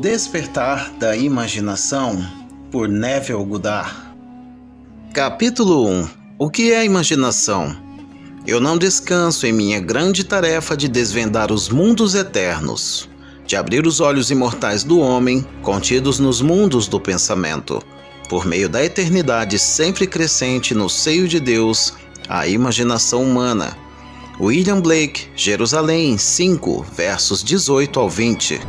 Despertar da Imaginação, por Neville Goddard. Capítulo 1. O que é a imaginação? Eu não descanso em minha grande tarefa de desvendar os mundos eternos, de abrir os olhos imortais do homem, contidos nos mundos do pensamento, por meio da eternidade sempre crescente no seio de Deus, a imaginação humana. William Blake, Jerusalém 5, versos 18 ao 20.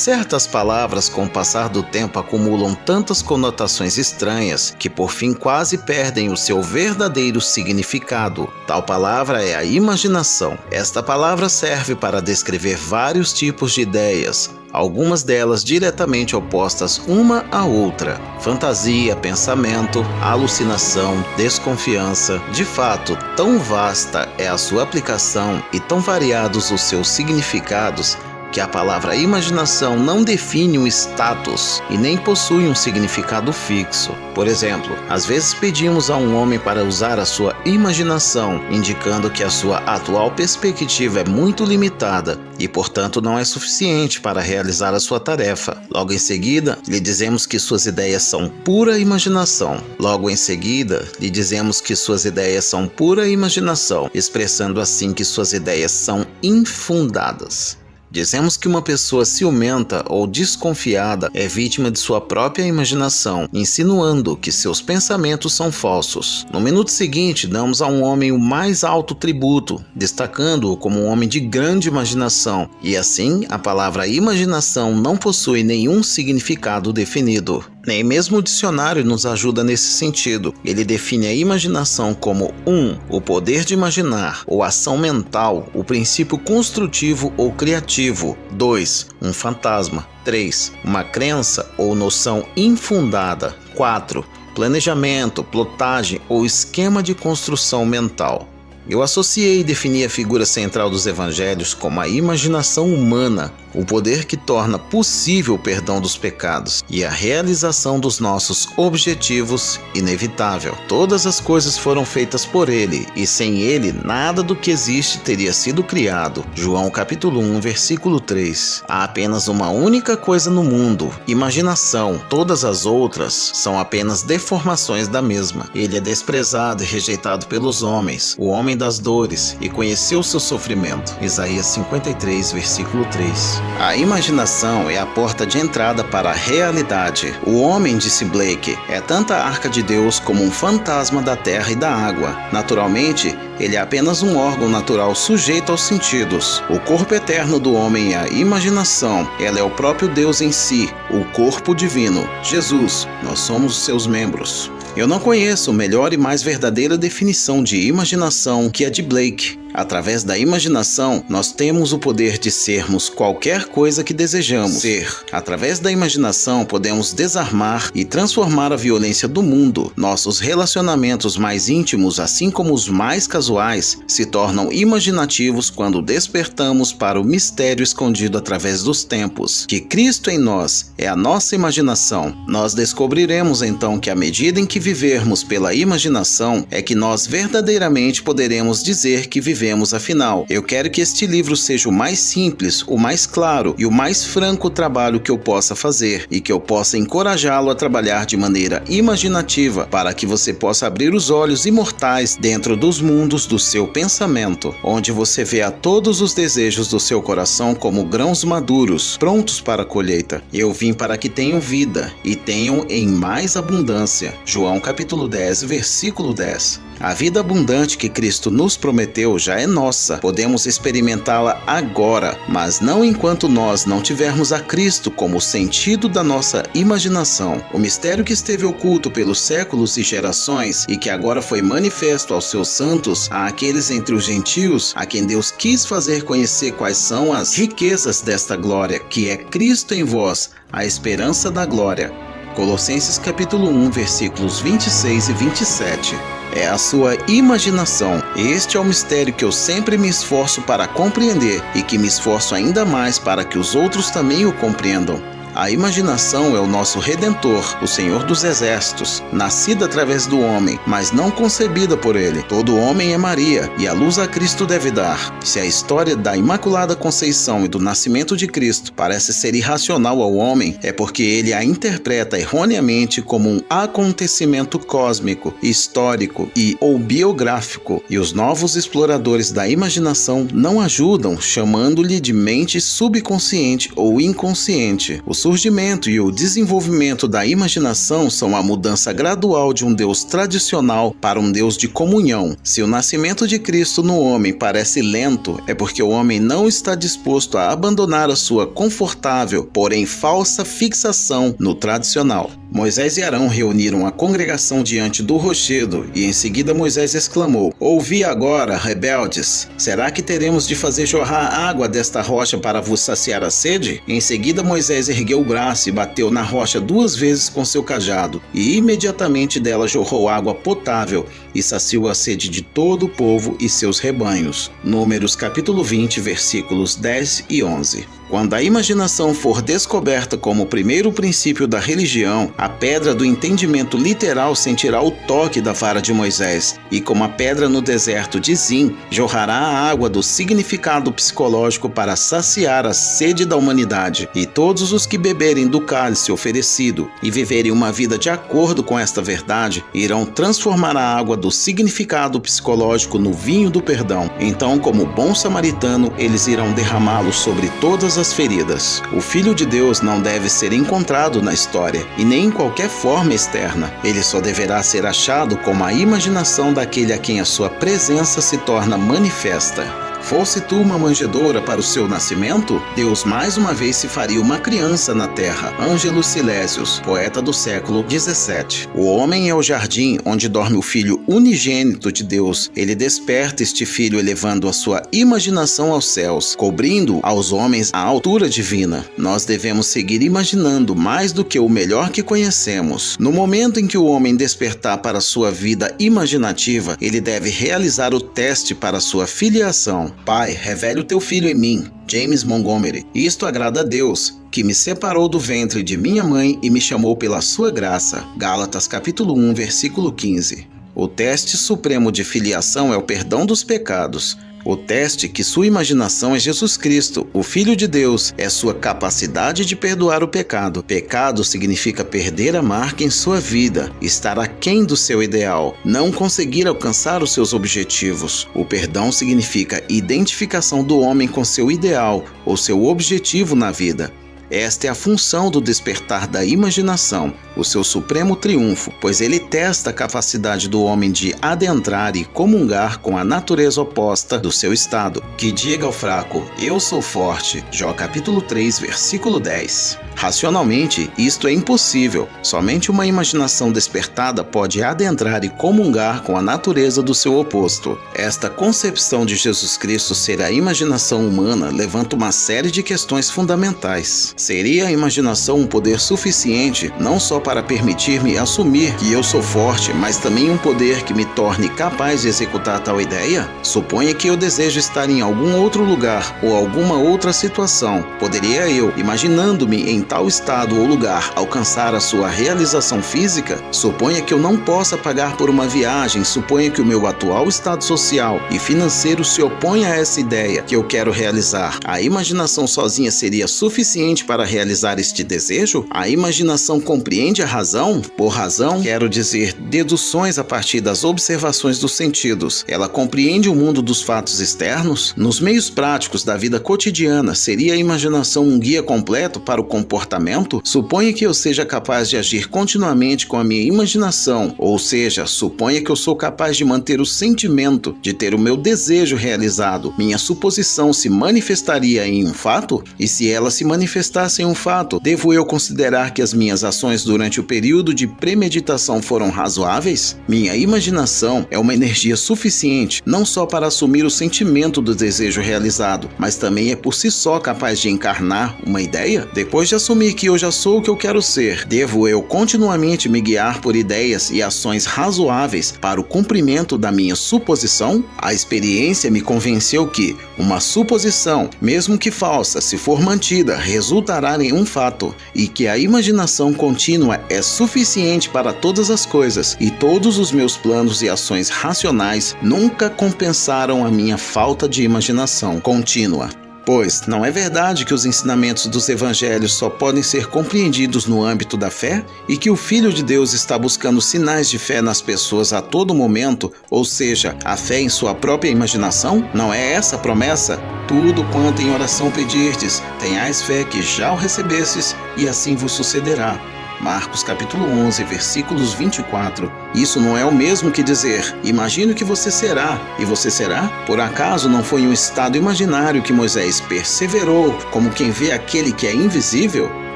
Certas palavras, com o passar do tempo, acumulam tantas conotações estranhas que por fim quase perdem o seu verdadeiro significado. Tal palavra é a imaginação. Esta palavra serve para descrever vários tipos de ideias, algumas delas diretamente opostas uma à outra: fantasia, pensamento, alucinação, desconfiança. De fato, tão vasta é a sua aplicação e tão variados os seus significados que a palavra imaginação não define um status e nem possui um significado fixo. Por exemplo, às vezes pedimos a um homem para usar a sua imaginação, indicando que a sua atual perspectiva é muito limitada e, portanto, não é suficiente para realizar a sua tarefa. Logo em seguida, lhe dizemos que suas ideias são pura imaginação. Logo em seguida, lhe dizemos que suas ideias são pura imaginação, expressando assim que suas ideias são infundadas. Dizemos que uma pessoa ciumenta ou desconfiada é vítima de sua própria imaginação, insinuando que seus pensamentos são falsos. No minuto seguinte, damos a um homem o mais alto tributo, destacando-o como um homem de grande imaginação, e assim a palavra imaginação não possui nenhum significado definido. Nem mesmo o dicionário nos ajuda nesse sentido. Ele define a imaginação como 1. O poder de imaginar, ou ação mental, o princípio construtivo ou criativo. 2. Um fantasma. 3. Uma crença ou noção infundada. 4. Planejamento, plotagem ou esquema de construção mental. Eu associei e defini a figura central dos evangelhos como a imaginação humana, o poder que torna possível o perdão dos pecados e a realização dos nossos objetivos inevitável. Todas as coisas foram feitas por ele, e sem ele nada do que existe teria sido criado. João capítulo 1, versículo 3. Há apenas uma única coisa no mundo: imaginação. Todas as outras são apenas deformações da mesma. Ele é desprezado e rejeitado pelos homens, o homem das dores, e conheceu seu sofrimento. Isaías 53, versículo 3. A imaginação é a porta de entrada para a realidade. O homem, disse Blake, é tanto a arca de Deus como um fantasma da terra e da água. Naturalmente, ele é apenas um órgão natural sujeito aos sentidos. O corpo eterno do homem é a imaginação. Ela é o próprio Deus em si, o corpo divino. Jesus, nós somos os seus membros. Eu não conheço melhor e mais verdadeira definição de imaginação que a de Blake. Através da imaginação, nós temos o poder de sermos qualquer coisa que desejamos ser. Através da imaginação, podemos desarmar e transformar a violência do mundo. Nossos relacionamentos mais íntimos, assim como os mais casuais, se tornam imaginativos quando despertamos para o mistério escondido através dos tempos, que Cristo em nós é a nossa imaginação. Nós descobriremos então que à medida em que vivermos pela imaginação, é que nós verdadeiramente poderemos dizer que vivemos. Afinal, eu quero que este livro seja o mais simples, o mais claro e o mais franco trabalho que eu possa fazer, e que eu possa encorajá-lo a trabalhar de maneira imaginativa, para que você possa abrir os olhos imortais dentro dos mundos do seu pensamento, onde você vê a todos os desejos do seu coração como grãos maduros, prontos para a colheita. Eu vim para que tenham vida, e tenham em mais abundância. João capítulo 10, versículo 10. A vida abundante que Cristo nos prometeu já é nossa. Podemos experimentá-la agora, mas não enquanto nós não tivermos a Cristo como o sentido da nossa imaginação. O mistério que esteve oculto pelos séculos e gerações e que agora foi manifesto aos seus santos, àqueles entre os gentios, a quem Deus quis fazer conhecer quais são as riquezas desta glória, que é Cristo em vós, a esperança da glória. Colossenses capítulo 1, versículos 26 e 27. É a sua imaginação. Este é o mistério que eu sempre me esforço para compreender e que me esforço ainda mais para que os outros também o compreendam. A imaginação é o nosso Redentor, o Senhor dos Exércitos, nascida através do homem, mas não concebida por ele. Todo homem é Maria, e a luz a Cristo deve dar. Se a história da Imaculada Conceição e do nascimento de Cristo parece ser irracional ao homem, é porque ele a interpreta erroneamente como um acontecimento cósmico, histórico ou biográfico, e os novos exploradores da imaginação não ajudam, chamando-lhe de mente subconsciente ou inconsciente. O surgimento e o desenvolvimento da imaginação são a mudança gradual de um Deus tradicional para um Deus de comunhão. Se o nascimento de Cristo no homem parece lento, é porque o homem não está disposto a abandonar a sua confortável, porém falsa fixação no tradicional. Moisés e Arão reuniram a congregação diante do rochedo, e em seguida Moisés exclamou: "Ouvi agora, rebeldes, será que teremos de fazer jorrar água desta rocha para vos saciar a sede?" Em seguida Moisés ergueu o braço e bateu na rocha 2 vezes com seu cajado, e imediatamente dela jorrou água potável, e saciou a sede de todo o povo e seus rebanhos. Números capítulo 20, versículos 10 e 11. Quando a imaginação for descoberta como o primeiro princípio da religião, a pedra do entendimento literal sentirá o toque da vara de Moisés, e como a pedra no deserto de Zin, jorrará a água do significado psicológico para saciar a sede da humanidade. E todos os que beberem do cálice oferecido e viverem uma vida de acordo com esta verdade, irão transformar a água do significado psicológico no vinho do perdão. Então, como bom samaritano, eles irão derramá-lo sobre todas as feridas. O Filho de Deus não deve ser encontrado na história, e nem em qualquer forma externa. Ele só deverá ser achado como a imaginação daquele a quem a sua presença se torna manifesta. Fosse tu uma manjedoura para o seu nascimento, Deus mais uma vez se faria uma criança na terra. Ângelo Silésios, poeta do século XVII. O homem é o jardim onde dorme o filho unigênito de Deus. Ele desperta este filho elevando a sua imaginação aos céus, cobrindo aos homens a altura divina. Nós devemos seguir imaginando mais do que o melhor que conhecemos. No momento em que o homem despertar para a sua vida imaginativa, ele deve realizar o teste para a sua filiação. Pai, revele o teu filho em mim. James Montgomery. Isto agrada a Deus, que me separou do ventre de minha mãe e me chamou pela sua graça. Gálatas capítulo 1, versículo 15. O teste supremo de filiação é o perdão dos pecados. O teste que sua imaginação é Jesus Cristo, o Filho de Deus, é sua capacidade de perdoar o pecado. Pecado significa perder a marca em sua vida, estar aquém do seu ideal, não conseguir alcançar os seus objetivos. O perdão significa identificação do homem com seu ideal ou seu objetivo na vida. Esta é a função do despertar da imaginação, o seu supremo triunfo, pois ele testa a capacidade do homem de adentrar e comungar com a natureza oposta do seu estado. Que diga ao fraco: eu sou forte. Jó capítulo 3, versículo 10. Racionalmente, isto é impossível. Somente uma imaginação despertada pode adentrar e comungar com a natureza do seu oposto. Esta concepção de Jesus Cristo ser a imaginação humana levanta uma série de questões fundamentais. Seria a imaginação um poder suficiente não só para permitir-me assumir que eu sou forte, mas também um poder que me torne capaz de executar tal ideia? Suponha que eu desejo estar em algum outro lugar ou alguma outra situação. Poderia eu, imaginando-me em tal estado ou lugar, alcançar a sua realização física? Suponha que eu não possa pagar por uma viagem, suponha que o meu atual estado social e financeiro se opõe a essa ideia que eu quero realizar. A imaginação sozinha seria suficiente para realizar este desejo? A imaginação compreende a razão? Por razão, quero dizer deduções a partir das observações dos sentidos. Ela compreende o mundo dos fatos externos? Nos meios práticos da vida cotidiana, seria a imaginação um guia completo para o comportamento? Suponha que eu seja capaz de agir continuamente com a minha imaginação, ou seja, suponha que eu sou capaz de manter o sentimento de ter o meu desejo realizado. Minha suposição se manifestaria em um fato? E se ela se manifestasse em um fato, devo eu considerar que as minhas ações durante o período de premeditação foram razoáveis? Minha imaginação é uma energia suficiente não só para assumir o sentimento do desejo realizado, mas também é por si só capaz de encarnar uma ideia? Depois de assumir que eu já sou o que eu quero ser, devo eu continuamente me guiar por ideias e ações razoáveis para o cumprimento da minha suposição? A experiência me convenceu que uma suposição, mesmo que falsa, se for mantida, resulta resultará em um fato, e que a imaginação contínua é suficiente para todas as coisas, e todos os meus planos e ações racionais nunca compensaram a minha falta de imaginação contínua. Pois não é verdade que os ensinamentos dos evangelhos só podem ser compreendidos no âmbito da fé e que o Filho de Deus está buscando sinais de fé nas pessoas a todo momento, ou seja, a fé em sua própria imaginação? Não é essa a promessa? Tudo quanto em oração pedirdes, tenhais fé que já o recebestes, e assim vos sucederá. Marcos capítulo 11, versículos 24. Isso não é o mesmo que dizer, imagine que você será, e você será? Por acaso não foi em um estado imaginário que Moisés perseverou, como quem vê aquele que é invisível?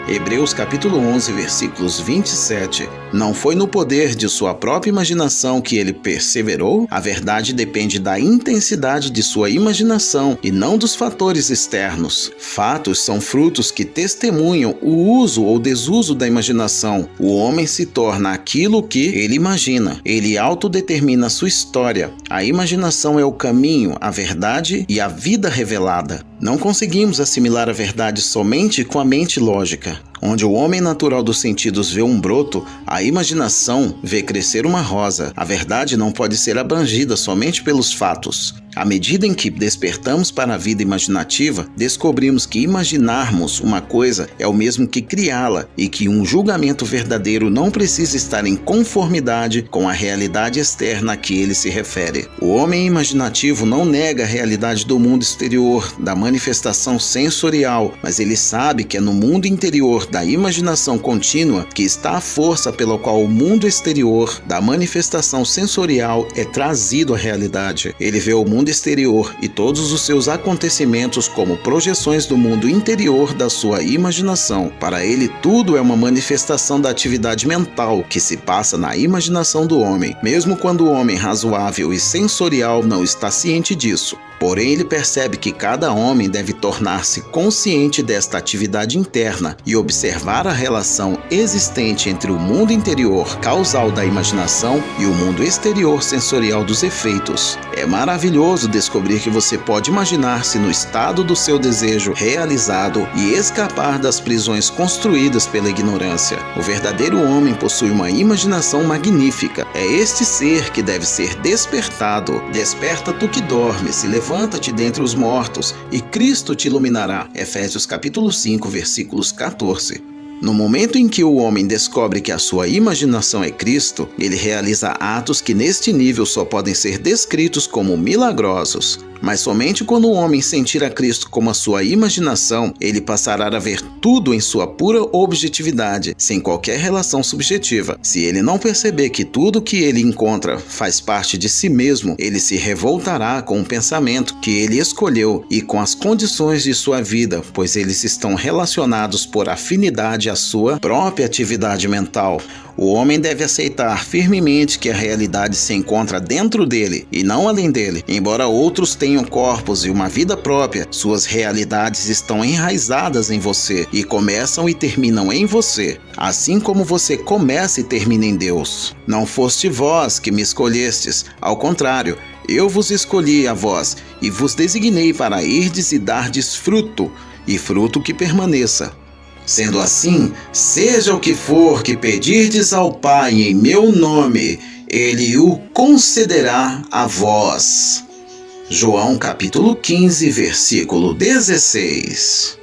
Hebreus capítulo 11, versículos 27. Não foi no poder de sua própria imaginação que ele perseverou? A verdade depende da intensidade de sua imaginação e não dos fatores externos. Fatos são frutos que testemunham o uso ou desuso da imaginação. O homem se torna aquilo que ele imagina. Ele autodetermina sua história. A imaginação é o caminho, a verdade e a vida revelada. Não conseguimos assimilar a verdade somente com a mente lógica. Onde o homem natural dos sentidos vê um broto, a imaginação vê crescer uma rosa. A verdade não pode ser abrangida somente pelos fatos. À medida em que despertamos para a vida imaginativa, descobrimos que imaginarmos uma coisa é o mesmo que criá-la e que um julgamento verdadeiro não precisa estar em conformidade com a realidade externa a que ele se refere. O homem imaginativo não nega a realidade do mundo exterior, da manifestação sensorial, mas ele sabe que é no mundo interior da imaginação contínua que está a força pela qual o mundo exterior da manifestação sensorial é trazido à realidade. Ele vê o mundo exterior e todos os seus acontecimentos como projeções do mundo interior da sua imaginação. Para ele, tudo é uma manifestação da atividade mental que se passa na imaginação do homem, mesmo quando o homem razoável e sensorial não está ciente disso. Porém, ele percebe que cada homem deve tornar-se consciente desta atividade interna e observar a relação existente entre o mundo interior causal da imaginação e o mundo exterior sensorial dos efeitos. É maravilhoso descobrir que você pode imaginar-se no estado do seu desejo realizado e escapar das prisões construídas pela ignorância. O verdadeiro homem possui uma imaginação magnífica. É este ser que deve ser despertado. Desperta tu que dormes, e levanta-te dentre os mortos, e Cristo te iluminará. Efésios capítulo 5, versículos 14. No momento em que o homem descobre que a sua imaginação é Cristo, ele realiza atos que neste nível só podem ser descritos como milagrosos. Mas somente quando o homem sentir a Cristo como a sua imaginação, ele passará a ver tudo em sua pura objetividade, sem qualquer relação subjetiva. Se ele não perceber que tudo que ele encontra faz parte de si mesmo, ele se revoltará com o pensamento que ele escolheu e com as condições de sua vida, pois eles estão relacionados por afinidade à sua própria atividade mental. O homem deve aceitar firmemente que a realidade se encontra dentro dele e não além dele. Embora outros tenham corpos e uma vida própria, suas realidades estão enraizadas em você e começam e terminam em você, assim como você começa e termina em Deus. Não foste vós que me escolhestes, ao contrário, eu vos escolhi a vós e vos designei para irdes e dardes fruto, e fruto que permaneça. Sendo assim, seja o que for que pedirdes ao Pai em meu nome, Ele o concederá a vós. João capítulo 15, versículo 16.